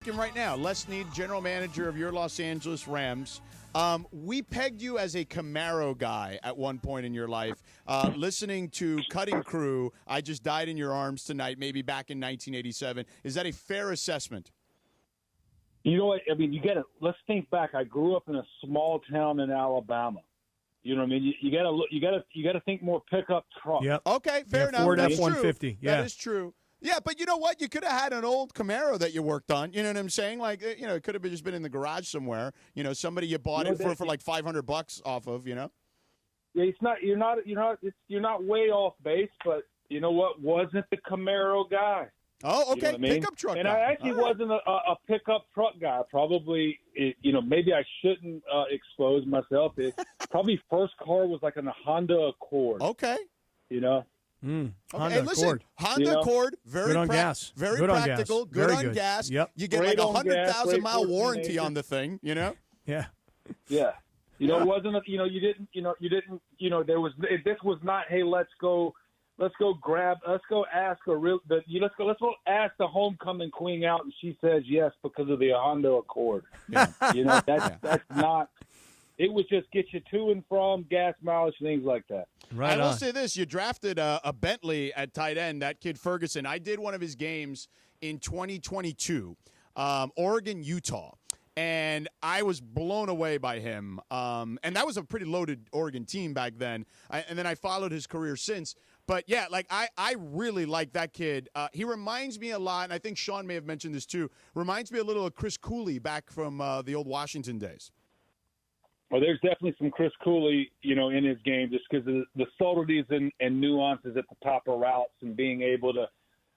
him right now. Les Snead, general manager of your Los Angeles Rams. We pegged you as a Camaro guy at one point in your life. Listening to Cutting Crew, I Just Died in Your Arms Tonight, maybe back in 1987. Is that a fair assessment? You know what? I mean, let's think back. I grew up in a small town in Alabama. You know what I mean? You gotta think more pickup truck. Yep. Okay, fair enough. Ford That's F-150. true. Yeah. That is true. Yeah, but you know what? You could have had an old Camaro that you worked on. You know what I'm saying? Like, it could have just been in the garage somewhere. Somebody you bought it for like $500 off of. Yeah, you're not way off base, but you know what? Wasn't the Camaro guy. Oh, okay. You know what I mean? Pickup truck and guy. I actually wasn't a pickup truck guy. Probably, maybe I shouldn't expose myself. Probably first car was like a Honda Accord. Okay. Honda Hey, listen, Accord. Honda Accord, very good on gas. very Good on practical, gas. good Very on good. gas. Yep. You get Great like a on gas, 100,000 mile great warranty for on the thing. Yeah. Yeah. Yeah. It wasn't. You didn't. There was. This was not. Hey, let's go ask let's go ask the homecoming queen out, and she says yes because of the Honda Accord. Yeah. That's not. It was just get you to and from, gas mileage, things like that. Right. I will say this: you drafted a Bentley at tight end. That kid Ferguson. I did one of his games in 2022, Oregon, Utah. And I was blown away by him. And that was a pretty loaded Oregon team back then. And then I followed his career since. But, yeah, I really like that kid. He reminds me a lot, and I think Sean may have mentioned this too, reminds me a little of Chris Cooley back from the old Washington days. Well, there's definitely some Chris Cooley, in his game just because of the subtleties and nuances at the top of routes and being able to,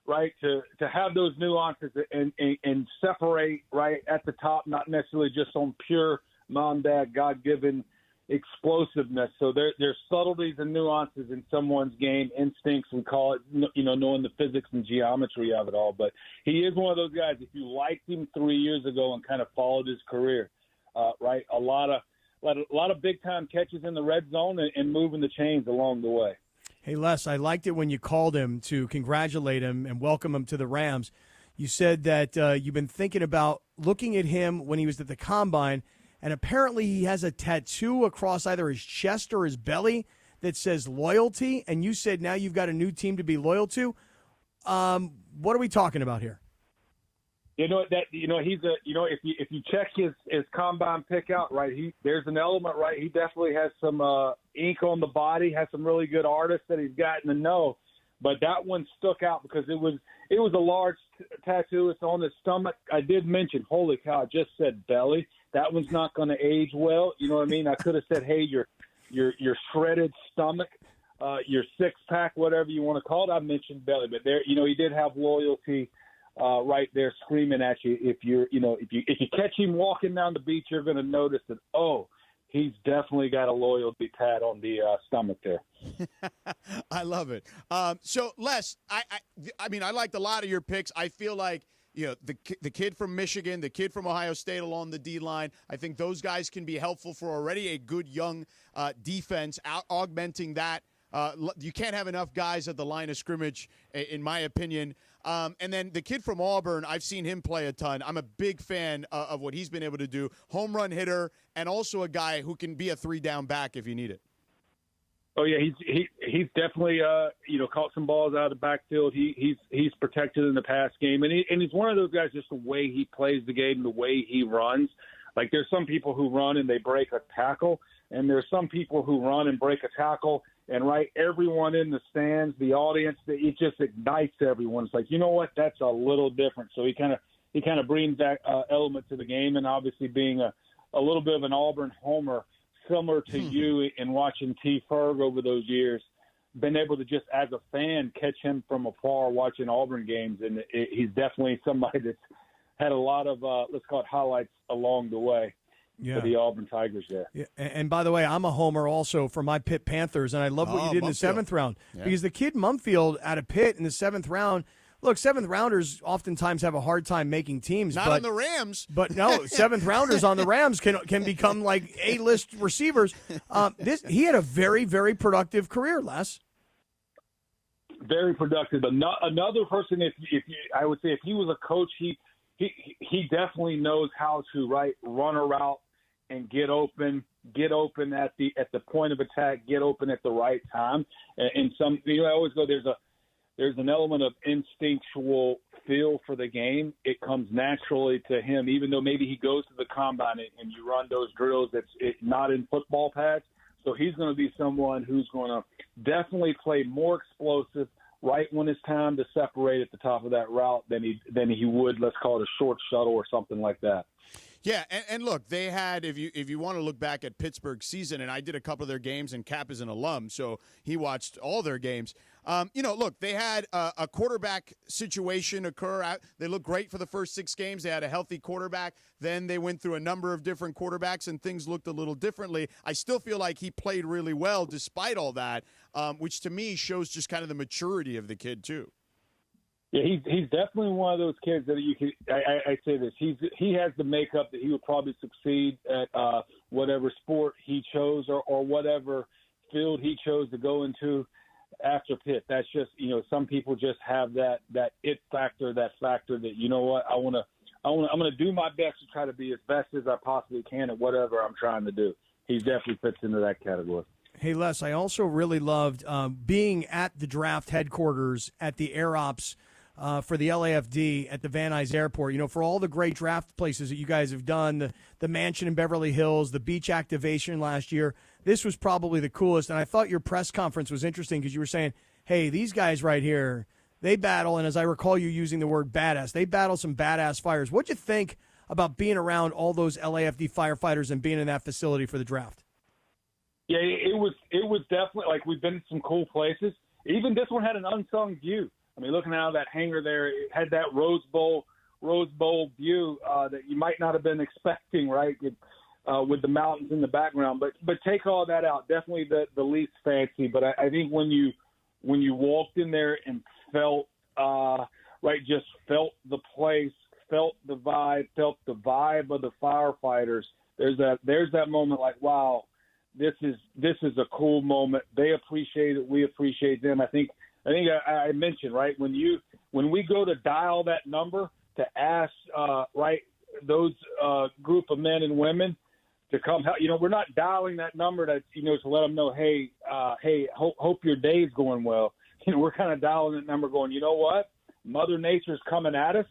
right, to have those nuances and separate right at the top, not necessarily just on pure mom, dad, God-given explosiveness. So there's subtleties and nuances in someone's game, instincts, we call it, knowing the physics and geometry of it all. But he is one of those guys, if you liked him 3 years ago and kind of followed his career, right, a lot of big-time catches in the red zone and moving the chains along the way. Hey, Les, I liked it when you called him to congratulate him and welcome him to the Rams. You said that you've been thinking about looking at him when he was at the Combine, and apparently he has a tattoo across either his chest or his belly that says loyalty, and you said now you've got a new team to be loyal to. What are we talking about here? He's if you check his combine pick out, right, there's an element, right, he definitely has some ink on the body, has some really good artists that he's gotten to know, but that one stuck out because it was a large tattoo. It's on his stomach. I did mention, holy cow, I just said belly. That one's not going to age well. You know what I mean? I could have said, hey, your shredded stomach, your six pack, whatever you want to call it. I mentioned belly, but there, he did have loyalty. Right there screaming at you. If you catch him walking down the beach, you're going to notice that, he's definitely got a loyalty tat on the stomach there. I love it. So, Les, I mean, I liked a lot of your picks. I feel like, the kid from Michigan, the kid from Ohio State along the D-line, I think those guys can be helpful for already a good young defense, augmenting that. You can't have enough guys at the line of scrimmage, in my opinion. And then the kid from Auburn, I've seen him play a ton. I'm a big fan of what he's been able to do. Home run hitter, and also a guy who can be a 3-down back if you need it. Oh yeah, he's definitely caught some balls out of the backfield. He's protected in the pass game, and he's one of those guys. Just the way he plays the game, the way he runs. Like there's some people who run and they break a tackle, and there's some people who run and break a tackle. And everyone in the stands, the audience, it just ignites everyone. It's like, you know what, that's a little different. So he kind of brings that element to the game, and obviously being a little bit of an Auburn homer, similar to you in watching T. Ferg over those years, been able to just as a fan catch him from afar watching Auburn games, and he's definitely somebody that's had a lot of let's call it highlights along the way. Yeah. For the Auburn Tigers there. Yeah. And by the way, I'm a homer also for my Pitt Panthers, and I love what you did in the 7th round. Yeah. Because the kid Mumfield out of Pitt in the 7th round, look, 7th rounders oftentimes have a hard time making teams. Not on the Rams. But no, 7th rounders on the Rams can become like A-list receivers. He had a very, very productive career, Les. Very productive. Another person, I would say if he was a coach, he he definitely knows how to run a route and get open at the point of attack, get open at the right time. And some, I always go, there's an element of instinctual feel for the game. It comes naturally to him, even though maybe he goes to the combine and you run those drills. It's not in football pads. So he's going to be someone who's going to definitely play more explosive right when it's time to separate at the top of that route than he would, let's call it a short shuttle or something like that. Yeah, and look, they had, if you want to look back at Pittsburgh's season, and I did a couple of their games, and Cap is an alum, so he watched all their games. Look, they had a quarterback situation occur. They looked great for the first 6 games. They had a healthy quarterback. Then they went through a number of different quarterbacks, and things looked a little differently. I still feel like he played really well despite all that, which to me shows just kind of the maturity of the kid, too. Yeah, he's definitely one of those kids that you can. I say this: he has the makeup that he would probably succeed at whatever sport he chose or whatever field he chose to go into after Pitt. That's just some people just have that it factor, that factor that I'm gonna do my best to try to be as best as I possibly can at whatever I'm trying to do. He definitely fits into that category. Hey, Les, I also really loved being at the draft headquarters at the Air Ops for the LAFD at the Van Nuys Airport. For all the great draft places that you guys have done, the mansion in Beverly Hills, the beach activation last year, this was probably the coolest. And I thought your press conference was interesting because you were saying, hey, these guys right here, they battle, and as I recall you using the word badass, they battle some badass fires. What'd you think about being around all those LAFD firefighters and being in that facility for the draft? Yeah, it was definitely, like, we've been to some cool places. Even this one had an unsung view. I mean, looking out of that hangar there, it had that Rose Bowl view that you might not have been expecting, right, with the mountains in the background. But take all that out, definitely the least fancy. But I think when you walked in there and felt just felt the place, felt the vibe of the firefighters, there's that moment like, wow, this is a cool moment. They appreciate it. We appreciate them. I think I mentioned, right, when we go to dial that number to ask, those group of men and women to come help, we're not dialing that number to let them know, hey, hope your day's going well. We're kind of dialing that number going, you know what? Mother Nature's coming at us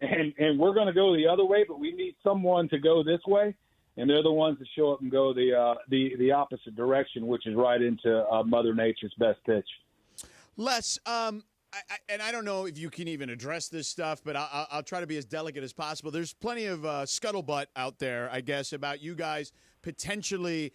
and we're going to go the other way, but we need someone to go this way. And they're the ones that show up and go the opposite direction, which is right into Mother Nature's best pitch. Les, I don't know if you can even address this stuff, but I'll try to be as delicate as possible. There's plenty of scuttlebutt out there, I guess, about you guys potentially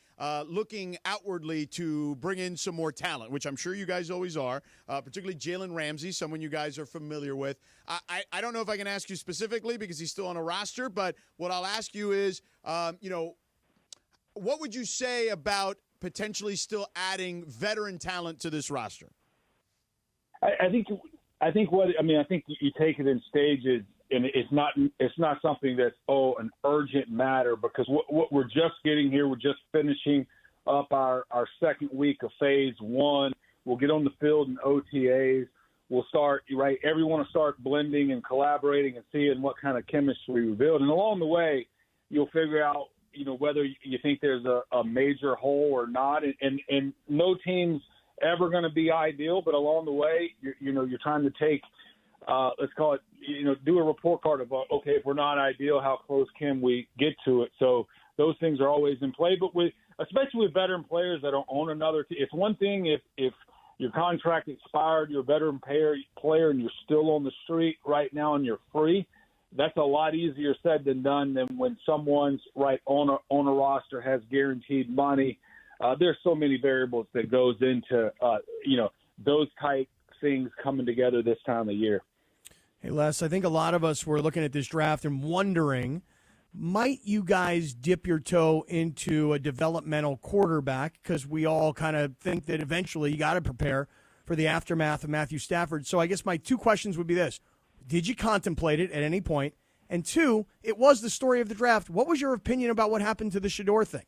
looking outwardly to bring in some more talent, which I'm sure you guys always are, particularly Jalen Ramsey, someone you guys are familiar with. I don't know if I can ask you specifically because he's still on a roster, but what I'll ask you is, what would you say about potentially still adding veteran talent to this roster? I think you take it in stages, and it's not something that's an urgent matter, because what we're just getting here, we're just finishing up our second week of phase 1. We'll get on the field in OTAs. We'll start, right, everyone will start blending and collaborating and seeing what kind of chemistry we build. And along the way, you'll figure out, whether you think there's a major hole or not. And no team's ever going to be ideal, but along the way, you're trying to take, let's call it, do a report card of, okay, if we're not ideal, how close can we get to it? So those things are always in play, but especially with veteran players that don't own another team. It's one thing if your contract expired, you're a veteran player and you're still on the street right now and you're free. That's a lot easier said than done than when someone's right on a roster, has guaranteed money. There's so many variables that goes into, those type things coming together this time of year. Hey, Les, I think a lot of us were looking at this draft and wondering, might you guys dip your toe into a developmental quarterback? Because we all kind of think that eventually you got to prepare for the aftermath of Matthew Stafford. So I guess my 2 questions would be this. Did you contemplate it at any point? And 2, it was the story of the draft. What was your opinion about what happened to the Shador thing?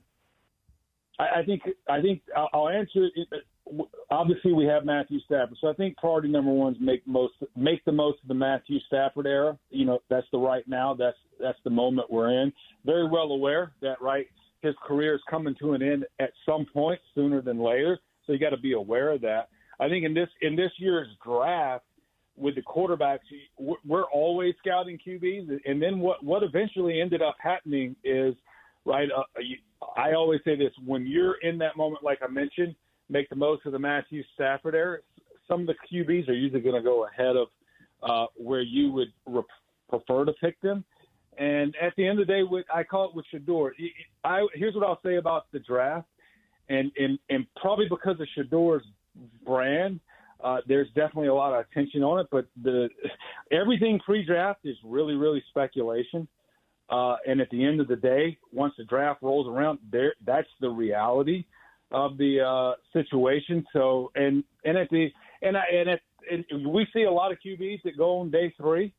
I think I'll answer it obviously we have Matthew Stafford. So I think priority number one is make the most of the Matthew Stafford era. That's the right now. That's the moment we're in. Very well aware that his career is coming to an end at some point sooner than later. So you got to be aware of that. I think in this year's draft with the quarterbacks, we're always scouting QBs. And then what eventually ended up happening is, I always say this, when you're in that moment, like I mentioned, make the most of the Matthew Stafford era. Some of the QBs are usually going to go ahead of where you would prefer to pick them. And at the end of the day, I call it with Shador. Here's what I'll say about the draft, and probably because of Shador's brand, there's definitely a lot of attention on it. But everything pre-draft is really, really speculation. And at the end of the day, once the draft rolls around, that's the reality of the situation. So, and we see a lot of QBs that go on day 3.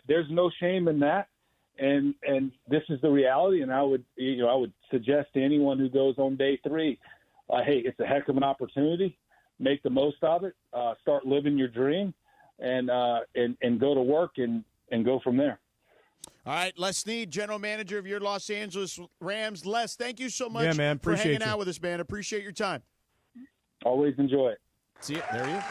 There's no shame in that. And this is the reality. And I would suggest to anyone who goes on day 3, hey, it's a heck of an opportunity. Make the most of it. Start living your dream, and go to work and go from there. All right, Les Snead, general manager of your Los Angeles Rams. Les, thank you so much for hanging out with us, man. Appreciate your time. Always enjoy it. See you. There you